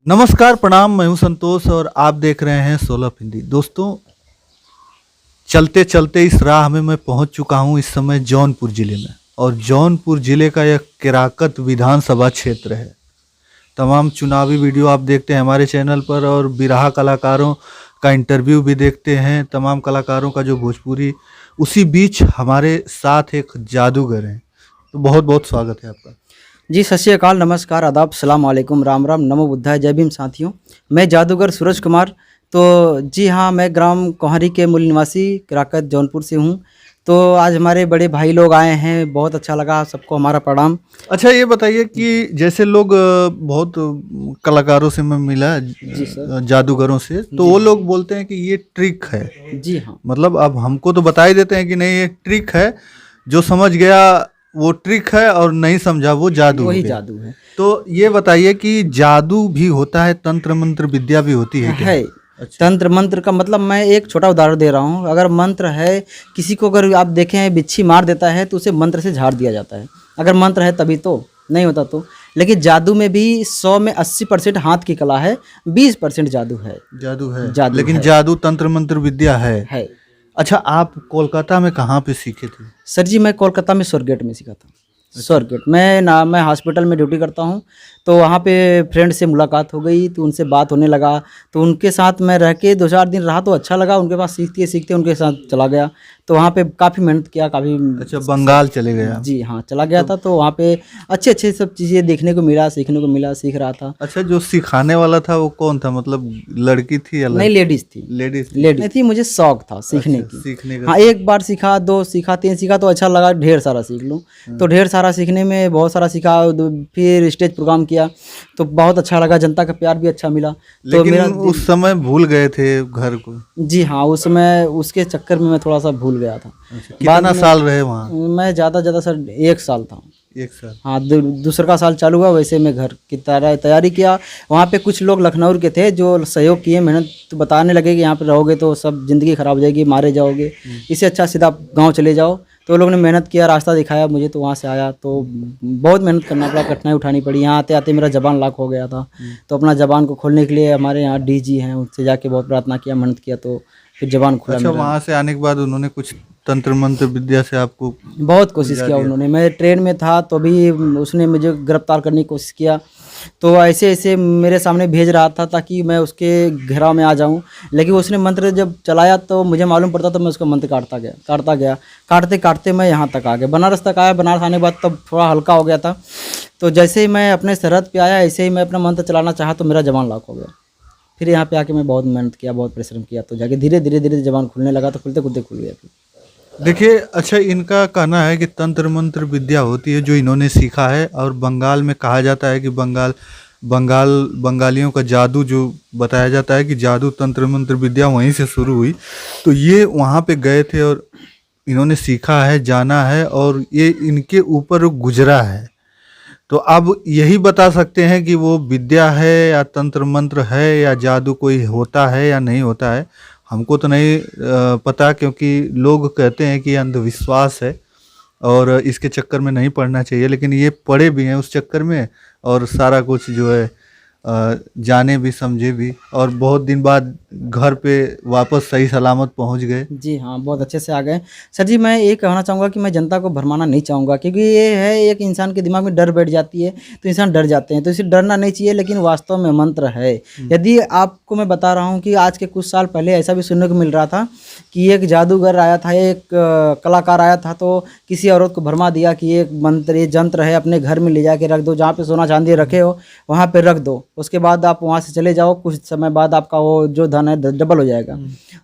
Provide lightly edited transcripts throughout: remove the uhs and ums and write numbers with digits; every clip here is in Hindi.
नमस्कार, प्रणाम। मैं हूं संतोष और आप देख रहे हैं 16 हिंदी। दोस्तों, चलते चलते इस राह में मैं पहुंच चुका हूं इस समय जौनपुर जिले में। और जौनपुर जिले का यह केराकत विधानसभा क्षेत्र है। तमाम चुनावी वीडियो आप देखते हैं हमारे चैनल पर और बिरहा कलाकारों का इंटरव्यू भी देखते हैं, तमाम कलाकारों का जो भोजपुरी। उसी बीच हमारे साथ एक जादूगर हैं, तो बहुत बहुत स्वागत है आपका। जी, सत श्री अकाल, नमस्कार, आदाब, सलाम वालेकुम, राम राम, नमो बुद्धाय, जय भीम साथियों। मैं जादूगर सूरज कुमार। तो जी हाँ, मैं ग्राम कोहरी के मूल निवासी केराकत जौनपुर से हूँ। तो आज हमारे बड़े भाई लोग आए हैं, बहुत अच्छा लगा, सबको हमारा प्रणाम। अच्छा, ये बताइए कि जैसे लोग बहुत कलाकारों से मैं मिला, जी सर। जादूगरों से, तो वो लोग बोलते हैं कि ये ट्रिक है। जी हाँ। मतलब अब हमको तो बता ही देते हैं कि नहीं ये ट्रिक है, जो समझ गया वो ट्रिक है और नहीं समझा वो जादू हो वही गया। जादू है। तो ये बताइए कि जादू भी होता है, तंत्र मंत्र विद्या भी होती है क्या? है। अच्छा। तंत्र मंत्र का मतलब मैं एक छोटा उदाहरण दे रहा हूँ। अगर मंत्र है, किसी को अगर आप देखें बिच्छी मार देता है तो उसे मंत्र से झाड़ दिया जाता है। अगर मंत्र है तभी तो, नहीं होता तो। लेकिन जादू में भी 100 में 80% हाथ की कला है, 20% जादू है। जादू है, जादू लेकिन है। जादू तंत्र मंत्र विद्या है। अच्छा, आप कोलकाता में कहाँ पे सीखे थे? सर जी, मैं कोलकाता में स्वर्गेट में सीखा था। स्वर्गेट मैं हॉस्पिटल में ड्यूटी करता हूँ। तो वहाँ पे फ्रेंड से मुलाकात हो गई, तो उनसे बात होने लगा। तो उनके साथ मैं रह के 2-4 दिन रहा तो अच्छा लगा। उनके पास सीखते सीखते उनके साथ चला गया। तो वहाँ पे काफ़ी मेहनत किया, काफ़ी। अच्छा, बंगाल चले गए आप? जी हाँ, चला गया था। तो वहाँ पे अच्छे अच्छे सब चीज़ें देखने को मिला, सीखने को मिला, सीख रहा था। अच्छा, जो सिखाने वाला था वो कौन था? मतलब लड़की थी या नहीं, लेडीज़ थी। लेडीज? लेडीज थी। मुझे शौक था सीखने अच्छा, की। सीखने का। हाँ, एक बार सीखा, 2 सीखा, 3 सीखा तो अच्छा लगा, ढेर सारा सीख लूँ। तो ढेर सारा सीखने में बहुत सारा सीखा। फिर स्टेज प्रोग्राम किया तो बहुत अच्छा लगा, जनता का प्यार भी अच्छा मिला। तो लेकिन मेरा उस समय भूल गए थे घर को? जी हाँ, उस समय उसके चक्कर में मैं थोड़ा सा भूल गया था। अच्छा, कितना साल रहे वहाँ? मैं ज़्यादा सर 1 साल था। 1 साल? हाँ, दूसरा का साल चालू हुआ, वैसे मैं घर की तैयारी किया। वहाँ पे कुछ लोग लखनऊ के थे जो सहयोग किए, मेहनत, तो बताने लगे कि यहाँ पे रहोगे तो सब ज़िंदगी ख़राब हो जाएगी, मारे जाओगे, इससे अच्छा सीधा गांव चले जाओ। तो लोगों ने मेहनत किया, रास्ता दिखाया मुझे, तो वहाँ से आया। तो बहुत मेहनत करना पड़ा, कठिनाई उठानी पड़ी। यहाँ आते आते मेरा ज़बान लॉक हो गया था। तो अपना ज़बान को खोलने के लिए हमारे यहाँ डीजी हैं, उनसे जाके बहुत प्रार्थना किया, मेहनत किया, तो फिर ज़बान खुला अच्छा, मेरा। वहाँ से आने के बाद उन्होंने कुछ तंत्र मंत्र विद्या से आपको? बहुत कोशिश किया उन्होंने। मैं ट्रेन में था तो भी उसने मुझे गिरफ्तार करने की कोशिश किया। तो ऐसे ऐसे मेरे सामने भेज रहा था ताकि मैं उसके घेराव में आ जाऊं। लेकिन उसने मंत्र जब चलाया तो मुझे मालूम पड़ता, तो मैं उसका मंत्र काटता गया। काटते काटते मैं यहाँ तक आ गया, बनारस तक आया। बनारस आने के बाद तब थोड़ा हल्का हो गया था। तो जैसे ही मैं अपने सरहद पे आया, ऐसे ही मैं अपना मंत्र चलाना चाहा तो मेरा ज़बान लॉक हो गया। फिर यहाँ पे आके मैं बहुत मेहनत किया, बहुत परिश्रम किया, तो जाके धीरे धीरे धीरे ज़बान खुलने लगा। तो खुलते खुलते खुल गया फिर। देखिए, अच्छा, इनका कहना है कि तंत्र मंत्र विद्या होती है जो इन्होंने सीखा है, और बंगाल में कहा जाता है कि बंगालियों का जादू, जो बताया जाता है कि जादू तंत्र मंत्र विद्या वहीं से शुरू हुई। तो ये वहाँ पे गए थे और इन्होंने सीखा है, जाना है, और ये इनके ऊपर गुजरा है। तो अब यही बता सकते हैं कि वो विद्या है या तंत्र मंत्र है या जादू कोई होता है या नहीं होता है। हमको तो नहीं पता, क्योंकि लोग कहते हैं कि ये अंधविश्वास है और इसके चक्कर में नहीं पड़ना चाहिए, लेकिन ये पड़े भी हैं उस चक्कर में, और सारा कुछ जो है जाने भी समझे भी, और बहुत दिन बाद घर पे वापस सही सलामत पहुंच गए। जी हाँ, बहुत अच्छे से आ गए। सर जी, मैं ये कहना चाहूँगा कि मैं जनता को भरमाना नहीं चाहूँगा, क्योंकि ये है, एक इंसान के दिमाग में डर बैठ जाती है तो इंसान डर जाते हैं, तो इसे डरना नहीं चाहिए। लेकिन वास्तव में मंत्र है। यदि आपको मैं बता रहा हूँ कि आज के कुछ साल पहले ऐसा भी सुनने को मिल रहा था कि एक जादूगर आया था, एक कलाकार आया था, तो किसी औरत को भरमा दिया कि ये मंत्र, ये जंत्र है, अपने घर में ले जाके रख दो, जहाँ पे सोना चांदी रखे हो वहाँ पे रख दो, उसके बाद आप वहाँ से चले जाओ, कुछ समय बाद आपका वो जो धन है डबल हो जाएगा।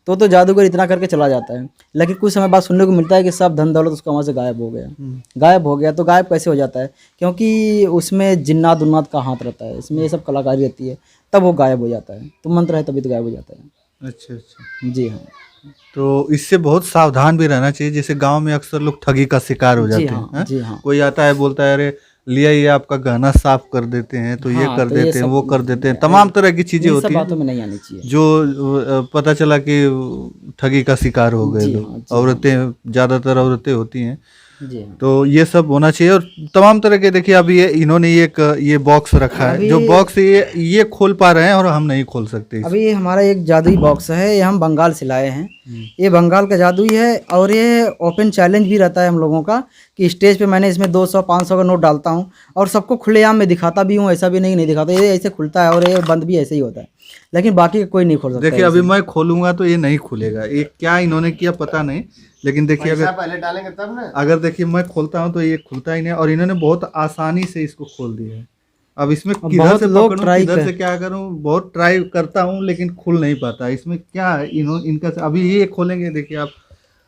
तो जादूगर इतना करके चला जाता है। लेकिन कुछ समय बाद सुनने को मिलता है कि सब धन दौलत उसका वहाँ से गायब हो गया। गायब हो गया तो गायब कैसे हो जाता है? क्योंकि उसमें जिन्नात उन्नात का हाथ रहता है, इसमें ये सब कलाकारी रहती है, तब वो गायब हो जाता है। तो मंत्र है तभी तो गायब हो जाता है। अच्छा अच्छा। जी हाँ। तो इससे बहुत सावधान भी रहना चाहिए। जैसे गांव में अक्सर लोग ठगी का शिकार हो जाते हैं। जी हाँ। कोई आता है, बोलता है अरे लिया, ये आपका गहना साफ कर देते हैं, तो ये हाँ, कर तो ये देते हैं, सब वो कर देते हैं, तमाम तरह की चीजें इन सब होती बातों हैं में नहीं आनी चाहिए। जो पता चला कि ठगी का शिकार हो गए जी लोग। हाँ, जी औरतें, ज़्यादातर औरतें होती हैं जी तो ये सब होना चाहिए। और तमाम तरह के देखिए अभी इन्होंने ये बॉक्स रखा है, जो बॉक्स ये खोल पा रहे हैं और हम नहीं खोल सकते इसे। अभी ये हमारा एक जादुई बॉक्स है, ये हम बंगाल से लाए हैं। ये बंगाल का जादुई है और ये ओपन चैलेंज भी रहता है हम लोगों का कि स्टेज पे मैंने इसमें 200-500 का नोट डालता हूँ और सबको खुलेआम में दिखाता भी हूँ, ऐसा भी नहीं दिखाता। ये ऐसे खुलता है और ये बंद भी ऐसे ही होता है, लेकिन बाकी का कोई नहीं खोल सकता। देखिए अभी मैं खोलूंगा तो ये नहीं खुलेगा, ये क्या इन्होंने किया पता नहीं, लेकिन देखिए अगर पहले डालेंगे तब ना। अगर देखिए मैं खोलता हूँ तो ये खुलता ही नहीं, और इन्होंने बहुत आसानी से इसको खोल दिया है। अब इसमें किधर बहुत से लोग पकड़ूं, ट्राई किधर से क्या करूं, बहुत ट्राई करता हूं लेकिन खुल नहीं पाता। इसमें क्या है, इनका अभी ये खोलेंगे, देखिए आप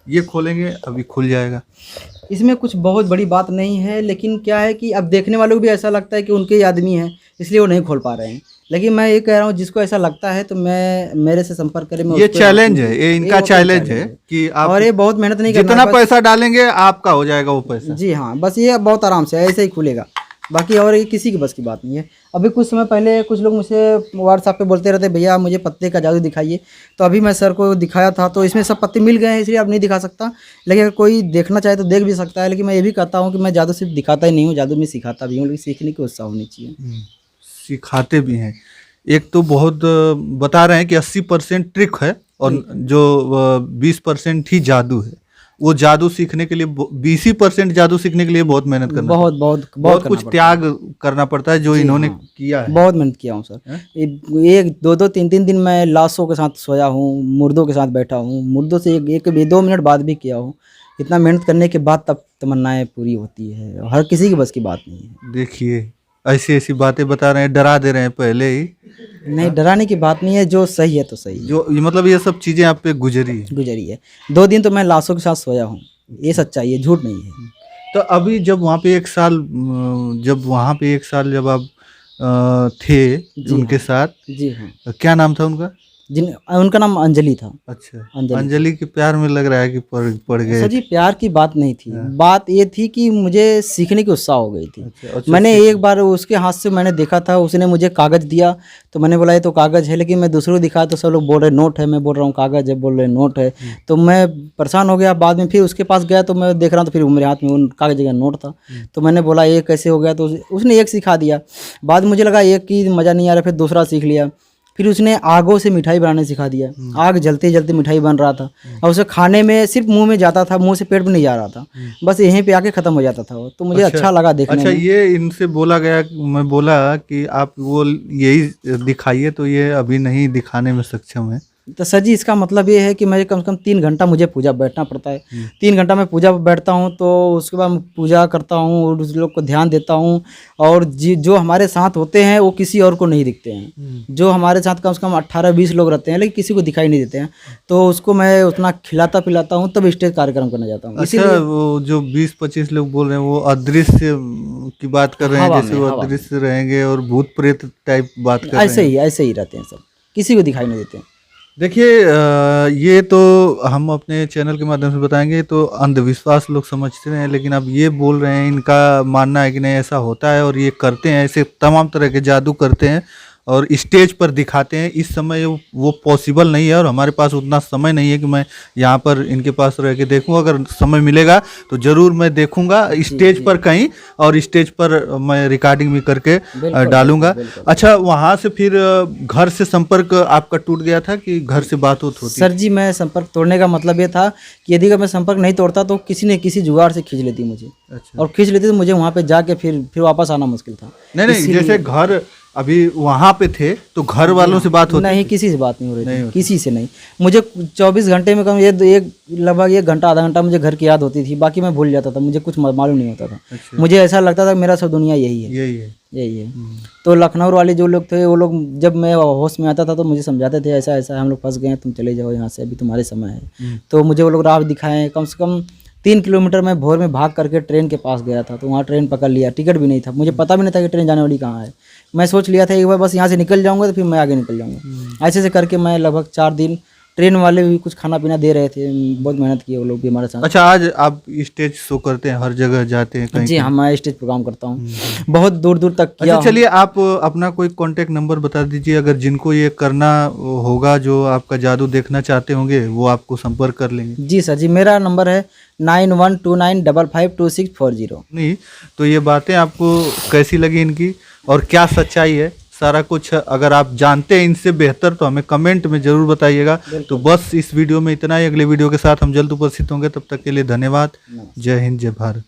ये खोलेंगे अभी खुल जाएगा। इसमें कुछ बहुत बड़ी बात नहीं है, लेकिन क्या है कि अब देखने वालों को भी ऐसा लगता है कि उनके ही आदमी हैं, इसलिए वो नहीं खोल पा रहे हैं। लेकिन मैं ये कह रहा हूँ जिसको ऐसा लगता है तो मैं मेरे से संपर्क करें। मैं ये उसको चैलेंज है, ये इनका ओपन चैलेंज है कि आप और ये बहुत मेहनत नहीं करना जितना है, बस- पैसा डालेंगे आपका हो जाएगा वो पैसा। जी हाँ, बस ये बहुत आराम से ऐसे ही खुलेगा, बाकी और ये किसी की बस की बात नहीं है। अभी कुछ समय पहले कुछ लोग मुझसे व्हाट्सएप पे बोलते रहते भैया मुझे पत्ते का जादू दिखाइए, तो अभी मैं सर को दिखाया था तो इसमें सब पत्ते मिल गए हैं, इसलिए अब नहीं दिखा सकता। लेकिन अगर कोई देखना चाहे तो देख भी सकता है। लेकिन मैं ये भी कहता हूँ कि मैं जादू सिर्फ दिखाता ही नहीं हूँ, जादू में सिखाता भी हूँ, लेकिन सीखने की उत्साह होनी चाहिए। सिखाते भी हैं। एक तो बहुत बता रहे हैं कि 80% ट्रिक है और जो 20% ही जादू है। वो जादू सीखने के लिए 20% जादू सीखने के लिए बहुत मेहनत करना बहुत बहुत बहुत करना कुछ त्याग करना पड़ता है, जो इन्होंने हाँ। किया है। बहुत मेहनत किया हूँ सर। एक दो दो तीन तीन दिन मैं लाशों के साथ सोया हूँ, मुर्दों के साथ बैठा हूँ, मुर्दों से एक 2 मिनट बाद भी किया हूँ। इतना मेहनत करने के बाद तब तमन्नाएं पूरी होती है, हर किसी की बस की बात नहीं है। देखिए ऐसी ऐसी बातें बता रहे हैं, डरा दे रहे हैं पहले ही। नहीं, डराने की बात नहीं है, जो सही है तो सही है। जो मतलब ये सब चीजें आप पे गुजरी है। गुजरी है 2 दिन तो मैं लाशों के साथ सोया हूँ, ये सच्चाई है, झूठ नहीं है। तो अभी जब वहाँ पे एक साल जब आप थे उनके साथ, जी हाँ, क्या नाम था उनका? उनका नाम अंजलि था। अच्छा, अंजलि। अंजलि के प्यार में लग रहा है कि पड़ गए। सर जी प्यार की बात नहीं थी, बात ये थी कि मुझे सीखने की उत्साह हो गई थी। अच्छा, मैंने एक बार उसके हाथ से मैंने देखा था, उसने मुझे कागज़ दिया तो मैंने बोला ये तो कागज़ है, लेकिन मैं दूसरों को दिखाया तो सब लोग बोल रहे नोट है, मैं बोल रहा हूँ कागज़ है, बोल रहे नोट है। तो मैं परेशान हो गया। बाद में फिर उसके पास गया तो मैं देख रहा हूँ तो फिर मेरे हाथ में वो कागज़ का नोट था। तो मैंने बोला ये कैसे हो गया, तो उसने एक सिखा दिया। बाद में मुझे लगा एक की मज़ा नहीं आ रहा, फिर दूसरा सीख लिया। फिर उसने आगों से मिठाई बनाने सिखा दिया। आग जलते जलते मिठाई बन रहा था और उसे खाने में सिर्फ मुंह में जाता था, मुंह से पेट में नहीं जा रहा था, बस यहीं पे आके ख़त्म हो जाता था वो। तो मुझे अच्छा लगा देखने अच्छा, में। ये इनसे बोला गया, मैं बोला कि आप वो यही दिखाइए, तो ये अभी नहीं दिखाने में सक्षम है। तो सर जी इसका मतलब ये है कि मुझे कम से कम 3 घंटा मुझे पूजा बैठना पड़ता है। 3 घंटा मैं पूजा बैठता हूँ, तो उसके बाद पूजा करता हूँ और उस लोग को ध्यान देता हूँ। और जो हमारे साथ होते हैं वो किसी और को नहीं दिखते हैं। जो हमारे साथ कम से कम 18-20 लोग रहते हैं, लेकिन किसी को दिखाई नहीं देते हैं। तो उसको मैं उतना खिलाता पिलाता हूँ, तब स्टेज कार्यक्रम करने जाता हूँ। अच्छा, वो जो 20-25 लोग बोल रहे हैं वो अदृश्य की बात कर रहे हैं, हवा जैसे में, वो हवा में। अदृश्य रहेंगे और भूत प्रेत टाइप बात कर रहे हैं। ऐसे ही रहते हैं सब, किसी को दिखाई नहीं देते हैं। देखिए ये तो हम अपने चैनल के माध्यम से बताएंगे, तो अंधविश्वास लोग समझते हैं, लेकिन अब ये बोल रहे हैं, इनका मानना है कि नहीं ऐसा होता है और ये करते हैं, ऐसे तमाम तरह के जादू करते हैं और स्टेज पर दिखाते हैं। इस समय वो पॉसिबल नहीं है और हमारे पास उतना समय नहीं है कि मैं यहाँ पर इनके पास रह के देखूँ। अगर समय मिलेगा तो ज़रूर मैं देखूँगा स्टेज पर कहीं, और स्टेज पर मैं रिकॉर्डिंग भी करके डालूंगा। अच्छा, वहाँ से फिर घर से संपर्क आपका टूट गया था कि घर से बात होती? सर जी मैं संपर्क तोड़ने का मतलब ये था कि यदि अगर मैं संपर्क नहीं तोड़ता तो किसी न किसी जुगाड़ से खींच लेती मुझे। अच्छा। और खींच लेती तो मुझे वहाँ पे जाके फिर वापस आना मुश्किल था। नहीं, जैसे घर अभी वहाँ पे थे तो घर वालों से बात होती? नहीं, किसी से बात नहीं हो रही थी, किसी से नहीं। मुझे 24 घंटे में कम लगभग 1 घंटा आधा घंटा मुझे घर की याद होती थी, बाकी मैं भूल जाता था, मुझे कुछ मालूम नहीं होता था। अच्छा। मुझे ऐसा लगता था मेरा सब दुनिया यही है, यही है। तो लखनऊ वाले जो लोग थे वो लोग जब मैं होश में आता था तो मुझे समझाते थे ऐसा ऐसा हम लोग फंस गए हैं, तुम चले जाओ यहाँ से, अभी तुम्हारे समय है। तो मुझे वो लोग राह दिखाएं। कम से कम 3 किलोमीटर मैं भोर में भाग करके ट्रेन के पास गया था, तो वहाँ ट्रेन पकड़ लिया। टिकट भी नहीं था, मुझे पता भी नहीं था कि ट्रेन जाने वाली कहाँ है। मैं सोच लिया था एक बार बस यहाँ से निकल जाऊँगा तो फिर मैं आगे निकल जाऊँगा। ऐसे से करके मैं लगभग 4 दिन ट्रेन वाले भी कुछ खाना पीना दे रहे थे, बहुत मेहनत की वो लोग भी हमारे साथ। अच्छा, आज आप स्टेज शो करते हैं, हर जगह जाते हैं कहीं जी हाँ, मैं स्टेज प्रोग्राम करता हूँ, बहुत दूर दूर तक किया अच्छा, चलिए आप अपना कोई कांटेक्ट नंबर बता दीजिए, अगर जिनको ये करना होगा, जो आपका जादू देखना चाहते होंगे, वो आपको संपर्क कर लेंगे। जी सर जी, मेरा नंबर है 9129552640। नहीं, तो ये बातें आपको कैसी लगी इनकी, और क्या सच्चाई है, सारा कुछ अगर आप जानते हैं इनसे बेहतर तो हमें कमेंट में जरूर बताइएगा। तो बस इस वीडियो में इतना ही, अगले वीडियो के साथ हम जल्द उपस्थित होंगे, तब तक के लिए धन्यवाद। जय हिंद, जय भारत।